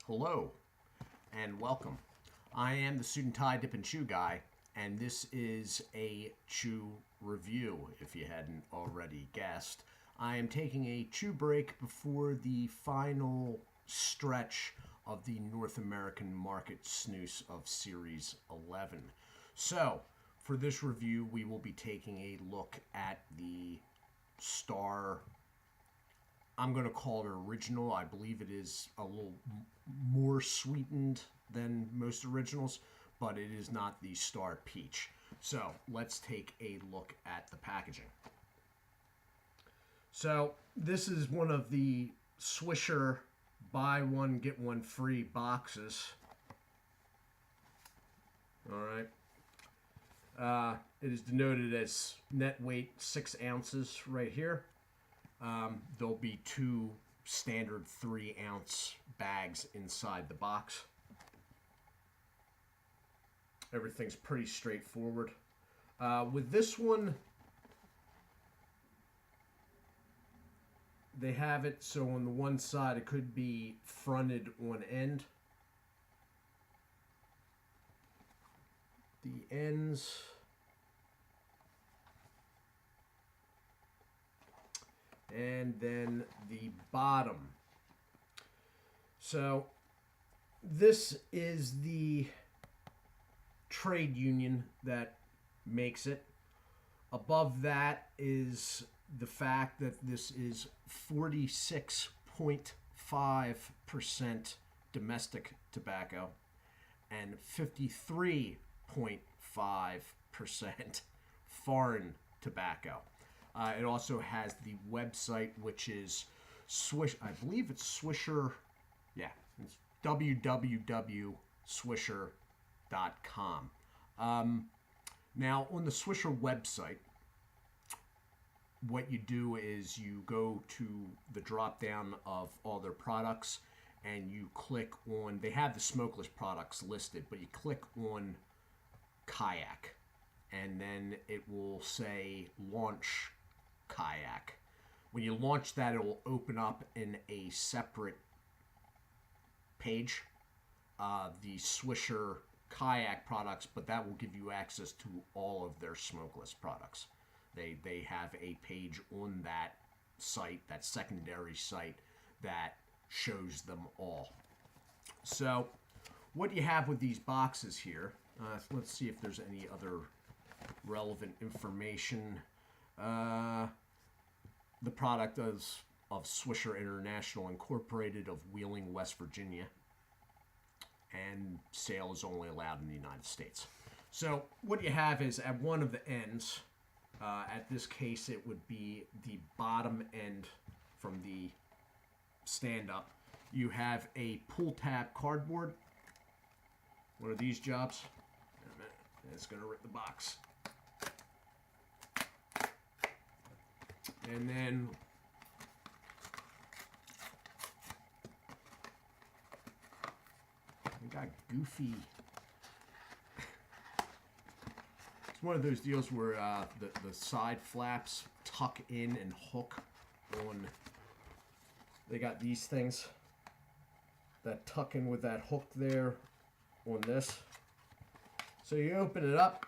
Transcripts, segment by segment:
Hello and welcome. I am the Suit&Tie Dip&ChewGuy, and this is a chew review, if you hadn't already guessed. I am taking a chew break before the final stretch of the North American market snooze of Series 11. So, for this review, we will be taking a look at the Starr. I'm going to call it original. I believe it is a little more sweetened than most originals, but it is not the Starr Peach. So let's take a look at the packaging. So this is one of the Swisher buy one, get one free boxes. All right. It is denoted as net weight 6 ounces right here. There'll be 2 standard 3-ounce bags inside the box. Everything's pretty straightforward. With this one, they have it so on the one side it could be fronted on end. The ends and then the bottom. So this is the trade union that makes it. Above that is the fact that this is 46.5% domestic tobacco and 53.5% foreign tobacco. It also has the website, which is I believe it's Swisher. Yeah, it's www.swisher.com. Now, on the Swisher website, what you do is you go to the drop down of all their products and you click on, they have the smokeless products listed, but you click on Kayak and then it will say launch Kayak. When you launch that, it will open up in a separate page, the Swisher Kayak products, but that will give you access to all of their smokeless products. They have a page on that site, that secondary site, that shows them all. So what you have with these boxes here, let's see if there's any other relevant information. The product is of Swisher International Incorporated of Wheeling, West Virginia, and sale is only allowed in the United States. So what you have is at one of the ends, at this case it would be the bottom end from the stand-up, you have a pull-tab cardboard. One of these jobs. It's going to rip the box. And then we got goofy. It's one of those deals where the side flaps tuck in and hook on. They got these things that tuck in with that hook there on this. So you open it up,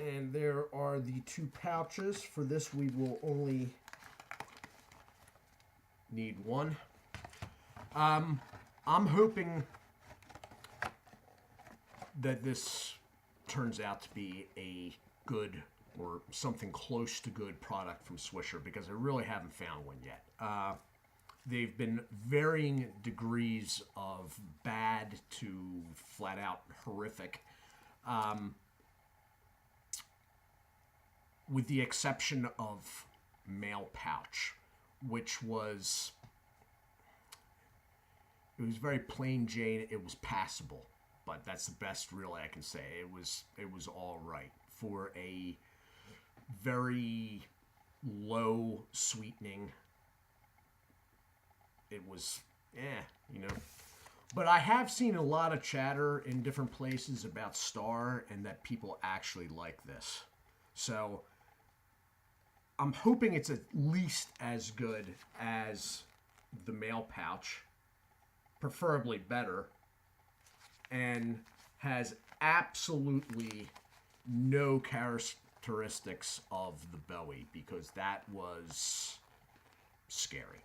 and there are the 2 pouches. For this, we will only need 1. I'm hoping that this turns out to be a good or something close to good product from Swisher, because I really haven't found one yet. They've been varying degrees of bad to flat out horrific. With the exception of Male Pouch, which was, it was very plain Jane. It was passable, but that's the best really I can say. It was all right for a very low sweetening. It was, you know. But I have seen a lot of chatter in different places about Starr and that people actually like this. So I'm hoping it's at least as good as the Male Pouch. preferably better, and has absolutely no characteristics of the Bowie, because that was scary.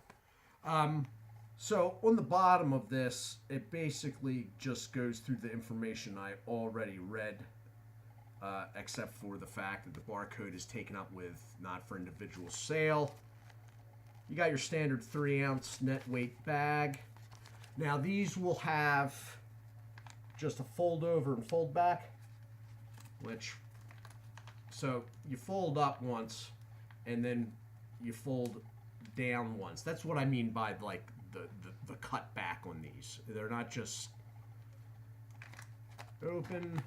So on the bottom of this, it basically just goes through the information I already read, except for the fact that the barcode is taken up with not for individual sale. You got your standard 3-ounce net weight bag. Now these will have just a fold over and fold back, so you fold up once and then you fold down once. That's what I mean by like the cut back on these. They're not just open,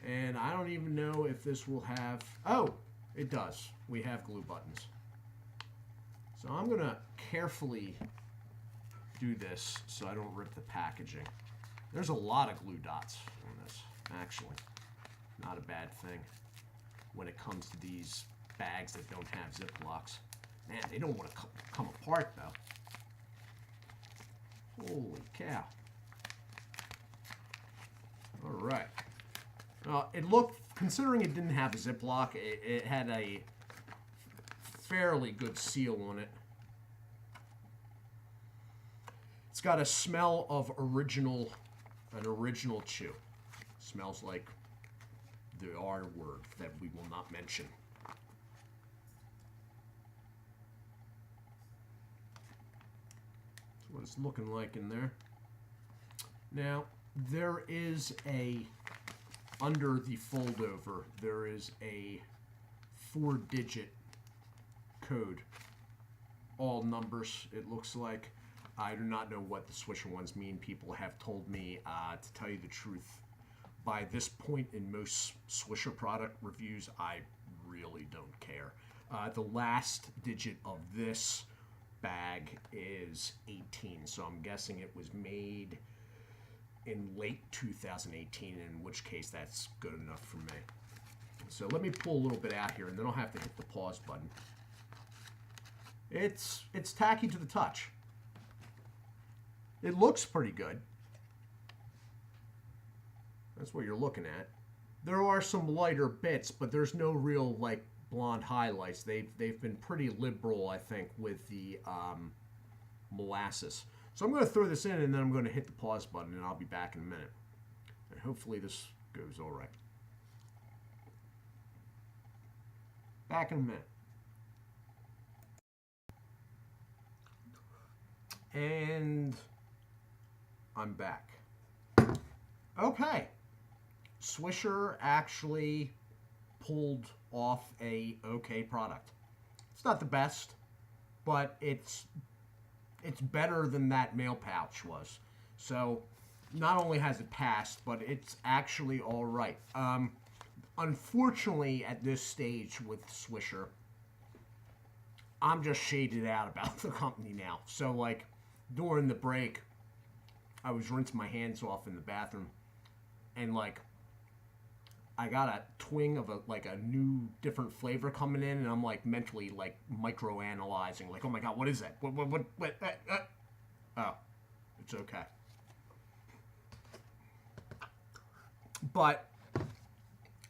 and I don't even know if this will have, oh, it does. We have glue buttons. So I'm gonna carefully do this so I don't rip the packaging. There's a lot of glue dots on this, actually. Not a bad thing when it comes to these bags that don't have zip locks. Man, they don't want to come apart, though. Holy cow. All right. It looked, considering it didn't have a Ziploc, it had a fairly good seal on it. It's got a smell of an original chew. Smells like the R word that we will not mention. That's what it's looking like in there. Now, there is under the fold over, there is a 4-digit code. All numbers, it looks like. I do not know what the Swisher ones mean. People have told me, to tell you the truth, by this point in most Swisher product reviews, I really don't care. The last digit of this bag is 18, so I'm guessing it was made in late 2018, in which case that's good enough for me. So let me pull a little bit out here, and then I'll have to hit the pause button. It's tacky to the touch. It looks pretty good. That's what you're looking at. There are some lighter bits, but there's no real like blonde highlights. They've been pretty liberal, I think, with the molasses. So I'm going to throw this in, and then I'm going to hit the pause button, and I'll be back in a minute. And hopefully this goes all right. Back in a minute. And I'm back. Okay. Swisher actually pulled off a okay product. It's not the best, but it's better than that mail pouch was. So not only has it passed, but it's actually all right. Unfortunately, at this stage with Swisher, I'm just shaded out about the company now. So like during the break, I was rinsing my hands off in the bathroom, and like I got a twinge of a new different flavor coming in, and I'm like mentally like micro-analyzing, like, oh my god, what is that? What oh, it's okay. But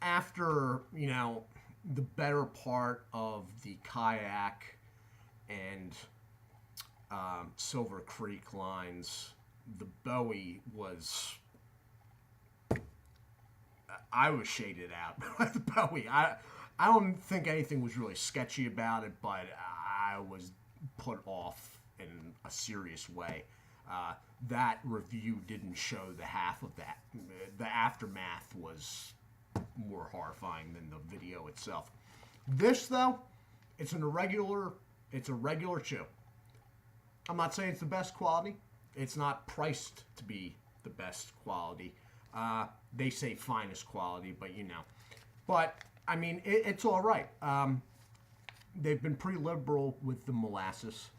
after, you know, the better part of the Kayak and Silver Creek lines, the Bowie was, I was shaded out by the Bowie. I don't think anything was really sketchy about it, but I was put off in a serious way. That review didn't show the half of that. The aftermath was more horrifying than the video itself. This, though, it's a regular chew. I'm not saying it's the best quality. It's not priced to be the best quality. They say finest quality, but you know. But, I mean, it's all right. They've been pretty liberal with the molasses.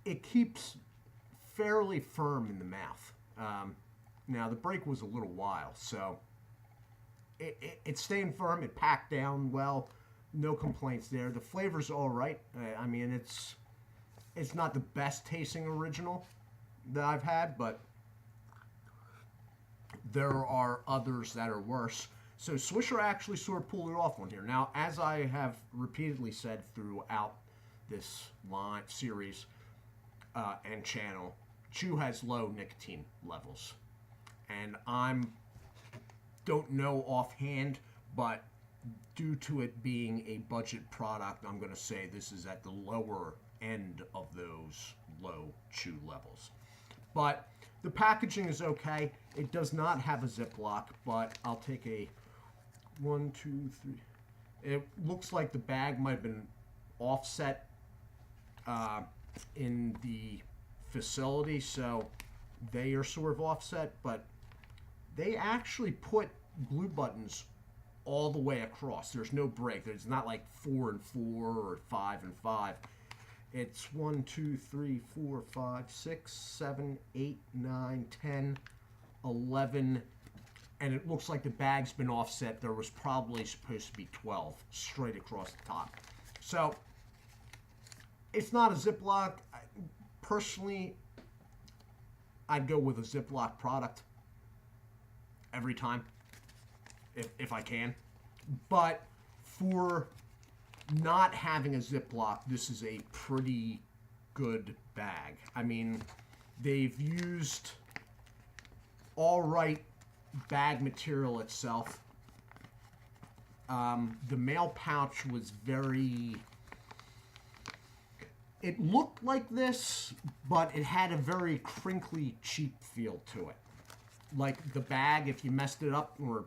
It keeps fairly firm in the mouth. Now, the break was a little while, so it's staying firm. It packed down well. No complaints there. The flavor's all right. I mean, it's not the best tasting original, that I've had, but there are others that are worse. So Swisher actually sort of pulled it off on here. Now, as I have repeatedly said throughout this line series and channel, chew has low nicotine levels, and don't know offhand, but due to it being a budget product, I'm going to say this is at the lower end of those low chew levels. But the packaging is okay. It does not have a Ziploc, but I'll take a 1, 2, 3. It looks like the bag might have been offset in the facility, so they are sort of offset, but they actually put glue buttons all the way across. There's no break. It's not like 4 and 4 or 5 and 5. It's 1, 2, 3, 4, 5, 6, 7, 8, 9, 10, 11, and it looks like the bag's been offset. There was probably supposed to be 12 straight across the top. So it's not a Ziploc. Personally, I'd go with a Ziploc product every time if I can. But for not having a Ziploc, this is a pretty good bag. I mean, they've used all right bag material itself. The mail pouch was very... It looked like this, but it had a very crinkly, cheap feel to it. Like the bag, if you messed it up or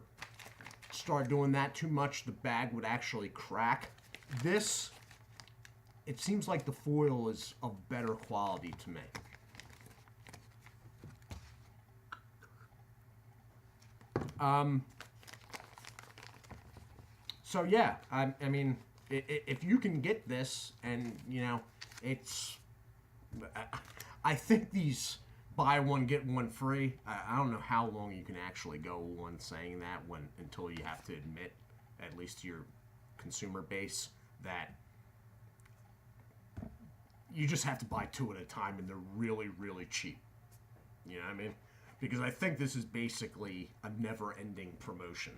started doing that too much, the bag would actually crack. This, it seems like the foil is of better quality to me. So yeah, I mean, if you can get this, and you know, I think these buy one get one free. I don't know how long you can actually go on saying that until you have to admit, at least to your consumer base, that you just have to buy 2 at a time, and they're really, really cheap. You know what I mean? Because I think this is basically a never-ending promotion.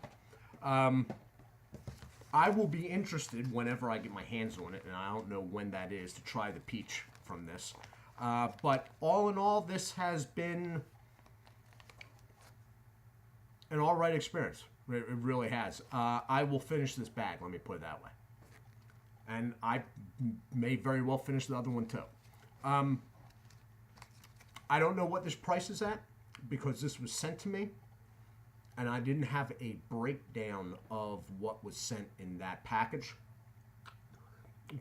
I will be interested whenever I get my hands on it, and I don't know when that is, to try the peach from this. But all in all, this has been an all-right experience. It really has. I will finish this bag, let me put it that way. And I may very well finish the other one too. I don't know what this price is at, because this was sent to me, and I didn't have a breakdown of what was sent in that package.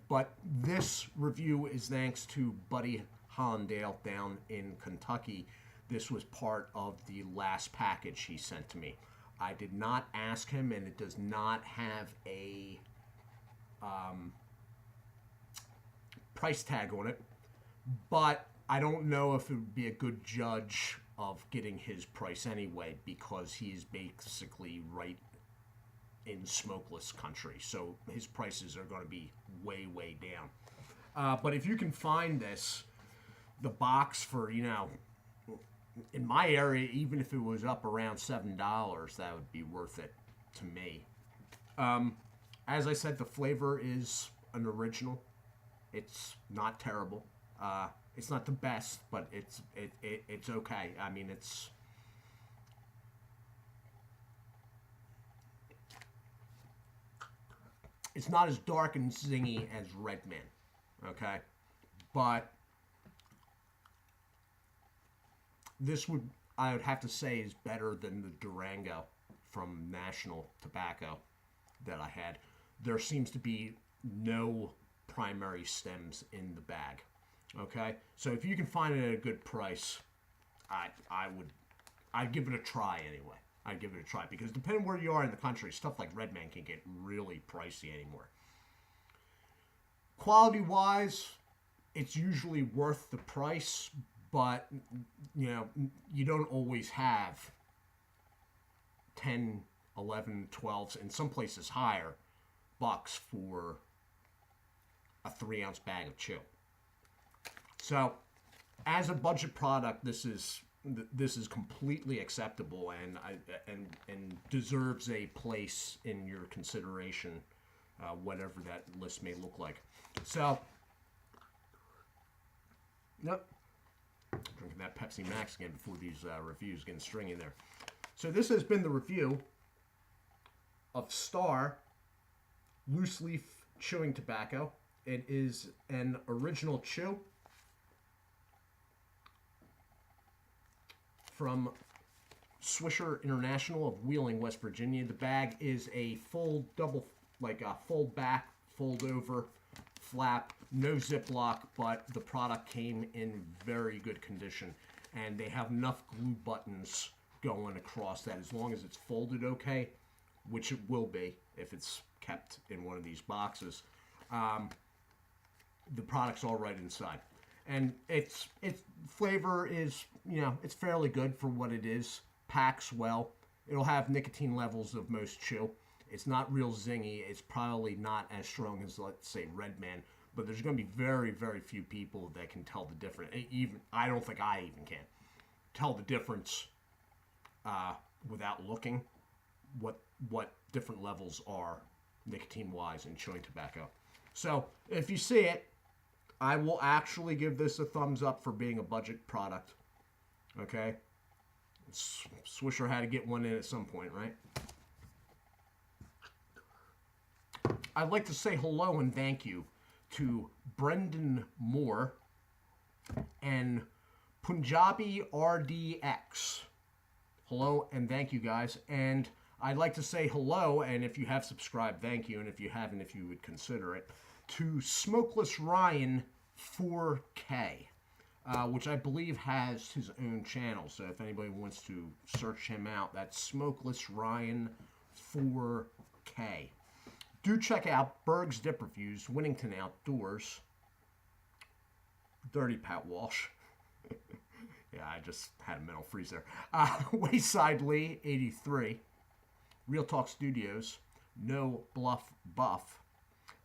But this review is thanks to Buddy Hollandale down in Kentucky. This was part of the last package he sent to me. I did not ask him, and it does not have a price tag on it, but I don't know if it would be a good judge of getting his price anyway, because he is basically right in smokeless country, so his prices are going to be way, way down. But if you can find the box for, you know, in my area, even if it was up around $7, that would be worth it to me. As I said, the flavor is an original. It's not terrible. It's not the best, but it's okay. I mean, it's not as dark and zingy as Redman, okay? But this I would have to say, is better than the Durango from National Tobacco that I had. There seems to be no primary stems in the bag, okay? So if you can find it at a good price, I'd give it a try anyway. I'd give it a try, because depending where you are in the country, stuff like Redman can get really pricey anymore. Quality-wise, it's usually worth the price, but, you know, you don't always have 10, 11, 12s, in some places higher, bucks for a 3-ounce bag of chew. So, as a budget product, this is completely acceptable and deserves a place in your consideration, whatever that list may look like. So, yep, drinking that Pepsi Max again before these reviews getting stringy there. So this has been the review of Starr loose leaf chewing tobacco. It is an original chew from Swisher International of Wheeling, West Virginia. The bag is a full double, like a fold back, fold over, flap, no Ziploc, but the product came in very good condition. And they have enough glue buttons going across that as long as it's folded okay, which it will be if it's kept in one of these boxes. The product's all right inside. And its flavor is, it's fairly good for what it is. Packs well. It'll have nicotine levels of most chew. It's not real zingy. It's probably not as strong as, let's say, Redman. But there's going to be very, very few people that can tell the difference. I don't think I even can tell the difference without looking what different levels are nicotine-wise in chewing tobacco. So if you see it, I will actually give this a thumbs up for being a budget product. Okay? Swisher had to get one in at some point, right? I'd like to say hello and thank you to Brendan Moore and Punjabi RDX. Hello and thank you, guys. And I'd like to say hello, and if you have subscribed, thank you. And if you haven't, if you would consider it, to Smokeless Ryan 4K, which I believe has his own channel. So if anybody wants to search him out, that's Smokeless Ryan 4K. Do check out Berg's Dip Reviews, Winnington Outdoors, Dirty Pat Walsh. Yeah, I just had a mental freeze there. Wayside Lee 83, Real Talk Studios, No Bluff Buff,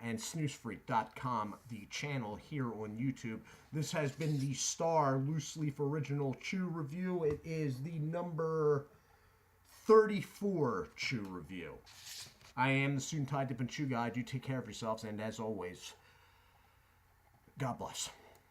and snoozefreak.com, the channel here on YouTube. This has been the Starr Loose Leaf Original Chew Review. It is the number 34 Chew Review. I am the Suit&Tie Dip&ChewGuy. Do take care of yourselves, and as always, God bless.